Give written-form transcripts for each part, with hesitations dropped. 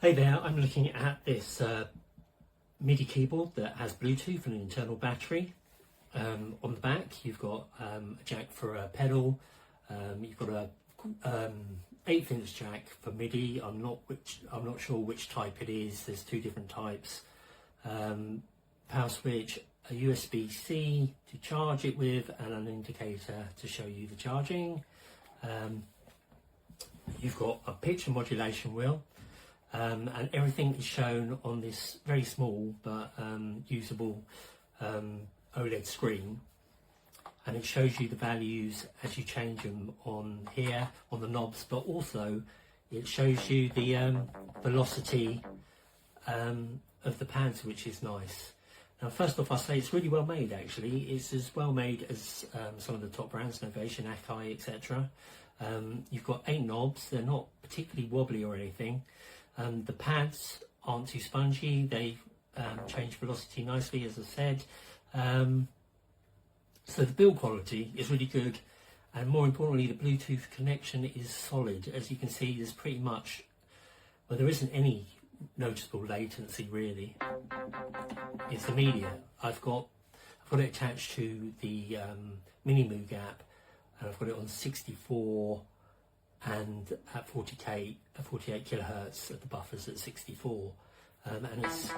Hey there, I'm looking at this Midi keyboard that has Bluetooth and an internal battery. On the back you've got a jack for a pedal, you've got a 1/8" jack for Midi. I'm not sure which type it is. There's two different types. Power switch, a USB-C to charge it with, and an indicator to show you the charging. You've got a pitch and modulation wheel. And everything is shown on this very small but usable OLED screen, and it shows you the values as you change them on here on the knobs, but also it shows you the velocity of the pads, which is nice. Now, first off, I say it's really well made. Actually, it's as well made as some of the top brands, Novation, Akai, etc. You've got 8 knobs. They're not particularly wobbly or anything. The pads aren't too spongy. They change velocity nicely, as I said. So the build quality is really good, and more importantly, the Bluetooth connection is solid. As you can see, there's pretty much, well, there isn't any noticeable latency really. It's immediate. I've got it attached to the Mini Moog app, and I've got it on 64 and at 48 kilohertz at the buffers at 64, and it's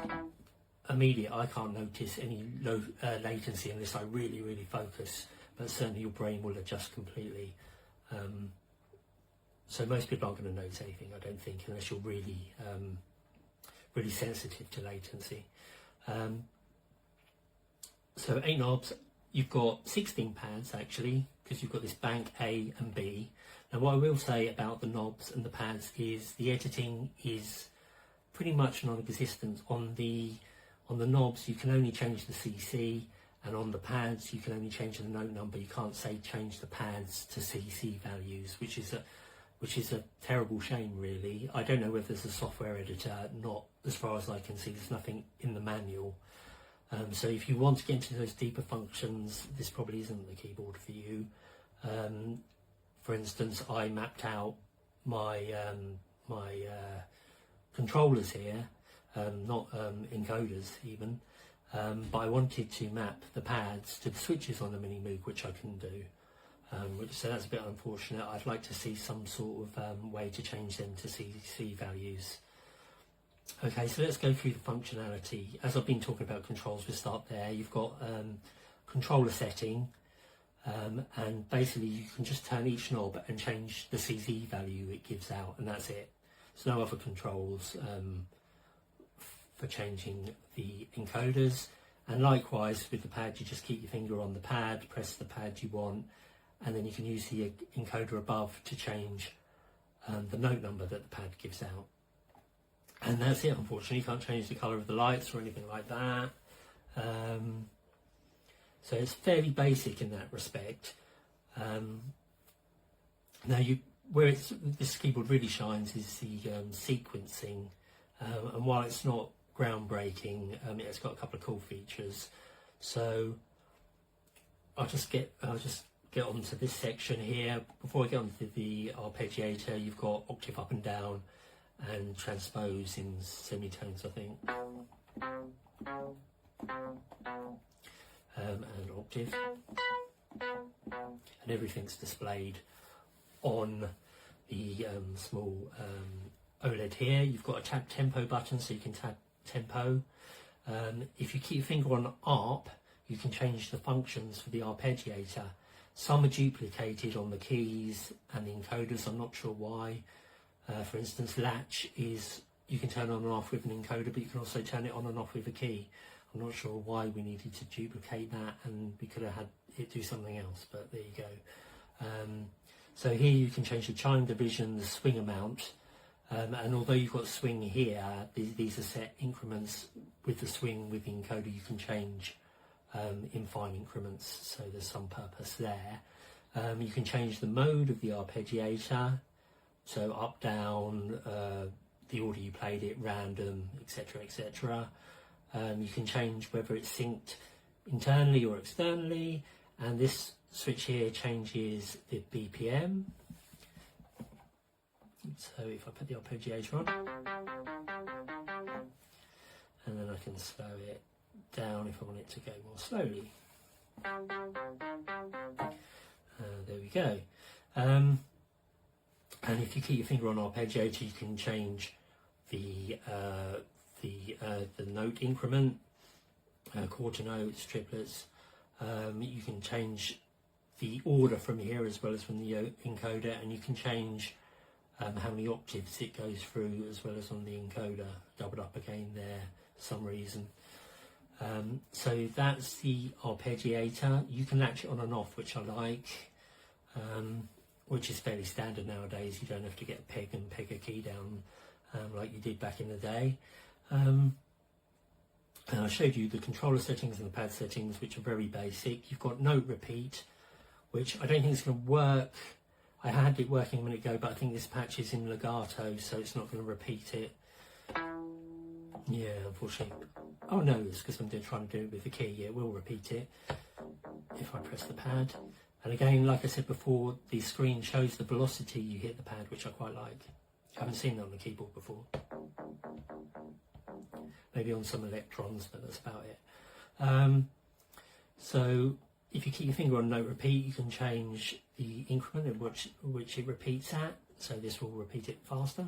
immediate. I can't notice any low latency unless I really focus, but certainly your brain will adjust completely. So most people aren't going to notice anything, I don't think, unless you're really sensitive to latency. So 8 knobs. You've got 16 pads actually, because you've got this bank A and B. Now, what I will say about the knobs and the pads is the editing is pretty much non-existent. On the knobs you can only change the CC, and on the pads you can only change the note number. You can't say change the pads to CC values, which is a terrible shame really. I don't know whether there's a software editor. Not as far as I can see. There's nothing in the manual. So if you want to get into those deeper functions, this probably isn't the keyboard for you. For instance, I mapped out my controllers here, not encoders even, but I wanted to map the pads to the switches on the Mini Moog, which I couldn't do. So that's a bit unfortunate. I'd like to see some sort of way to change them to CC values. Okay, so let's go through the functionality. As I've been talking about controls, we'll start there. You've got controller setting, and basically you can just turn each knob and change the CC value it gives out, and that's it. There's no other controls for changing the encoders. And likewise with the pad, you just keep your finger on the pad, press the pad you want, and then you can use the encoder above to change the note number that the pad gives out. And that's it. Unfortunately, you can't change the colour of the lights or anything like that. So it's fairly basic in that respect. Now, where this keyboard really shines is the sequencing, and while it's not groundbreaking, it's got a couple of cool features. So I'll just get onto this section here. Before I get onto the arpeggiator, you've got octave up and down, and transpose in semitones, I think, and octave, and everything's displayed on the small OLED here. You've got a tab tempo button, so you can tab tempo. If you keep your finger on ARP, you can change the functions for the arpeggiator. Some are duplicated on the keys and the encoders. I'm not sure why. For instance, latch is, you can turn on and off with an encoder, but you can also turn it on and off with a key. I'm not sure why we needed to duplicate that, and we could have had it do something else, but there you go. So here you can change the chime division, the swing amount, and although you've got swing here, these are set increments. With the swing, with the encoder, you can change in fine increments, so there's some purpose there. You can change the mode of the arpeggiator. So up, down, the order you played it, random, etc, etc. You can change whether it's synced internally or externally, and this switch here changes the BPM. So if I put the arpeggiator on, can slow it down if I want it to go more slowly. There we go. And if you keep your finger on arpeggiator, you can change the note increment, quarter notes, triplets. You can change the order from here as well as from the encoder, and you can change how many octaves it goes through as well as on the encoder. Doubled up again there for some reason. So that's the arpeggiator. You can latch it on and off, which I like, which is fairly standard nowadays. You don't have to get a peg and peg a key down like you did back in the day. And I showed you the controller settings and the pad settings, which are very basic. You've got note repeat, which I don't think is going to work. I had it working a minute ago, but I think this patch is in legato, so it's not going to repeat it. Yeah, unfortunately. Oh no, it's because I'm trying to do it with the key. Yeah, it will repeat it if I press the pad. And again, like I said before, the screen shows the velocity you hit the pad, which I quite like. I haven't seen that on the keyboard before. Maybe on some electrons, but that's about it. So if you keep your finger on note repeat, you can change the increment at which it repeats at. So this will repeat it faster.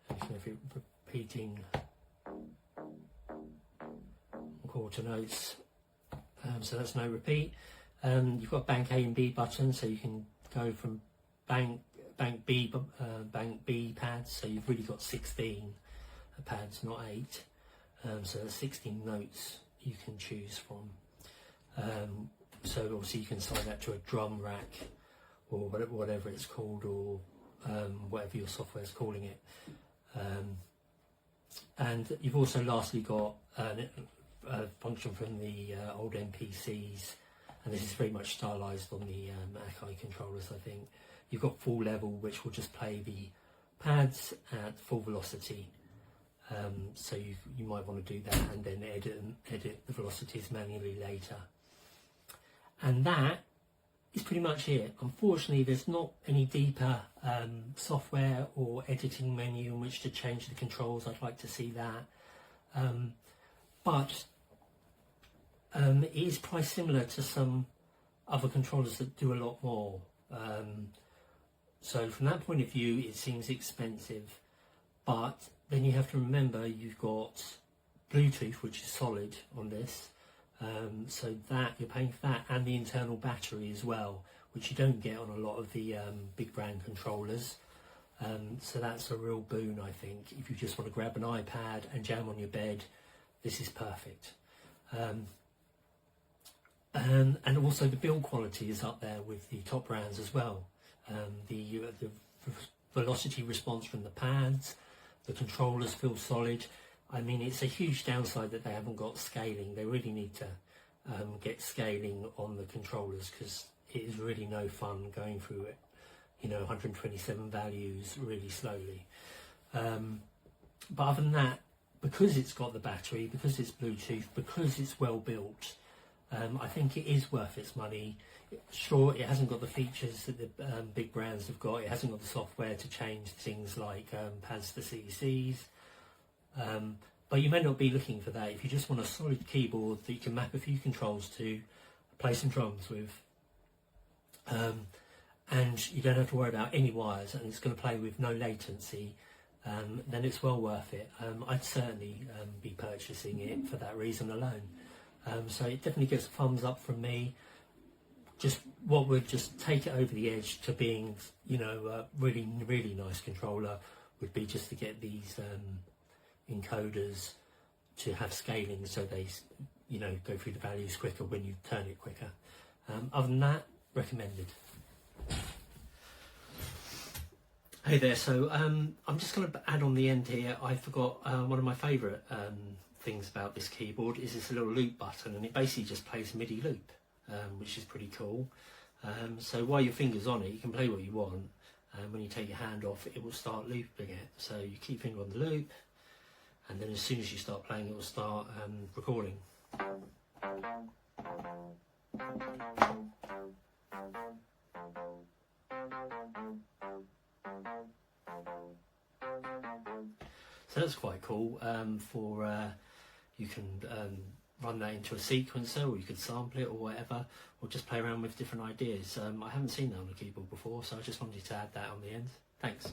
And if it's repeating quarter notes, so that's no repeat. You've got bank A and B buttons, so you can go from bank B pads. So you've really got 16 pads, not 8. So there's 16 notes you can choose from. So obviously you can assign that to a drum rack or whatever it's called, or whatever your software is calling it. And you've also lastly got a function from the old MPCs, and this is very much stylized on the Akai controllers, I think. You've got full level, which will just play the pads at full velocity. So you might want to do that and then edit the velocities manually later. And that is pretty much it. Unfortunately, there's not any deeper software or editing menu in which to change the controls. I'd like to see that. But it is priced similar to some other controllers that do a lot more. So from that point of view, it seems expensive. But then you have to remember you've got Bluetooth, which is solid on this. So that you're paying for that, and the internal battery as well, which you don't get on a lot of the big brand controllers. So that's a real boon, I think. If you just want to grab an iPad and jam on your bed, this is perfect. And also the build quality is up there with the top brands as well. The velocity response from the pads, the controllers feel solid. I mean, it's a huge downside that they haven't got scaling. They really need to get scaling on the controllers, because it is really no fun going through it, 127 values really slowly. But other than that, because it's got the battery, because it's Bluetooth, because it's well built, I think it is worth its money. Sure, it hasn't got the features that the big brands have got. It hasn't got the software to change things like pads to CCs. But you may not be looking for that. If you just want a solid keyboard that you can map a few controls to, play some drums with, and you don't have to worry about any wires, and it's going to play with no latency, then it's well worth it. I'd certainly be purchasing it for that reason alone. So it definitely gets a thumbs up from me. Just what would just take it over the edge to being, a really, really nice controller would be just to get these encoders to have scaling, so they, go through the values quicker when you turn it quicker. Other than that, recommended. Hey there, so I'm just going to add on the end here, I forgot one of my favourite things about this keyboard is this little loop button, and it basically just plays a Midi loop, which is pretty cool. So while your finger's on it, you can play what you want, and when you take your hand off, it will start looping it. So you keep your finger on the loop, and then as soon as you start playing, it will start recording. So that's quite cool. You can run that into a sequencer, or you could sample it or whatever, or just play around with different ideas. I haven't seen that on the keyboard before, so I just wanted to add that on the end. Thanks.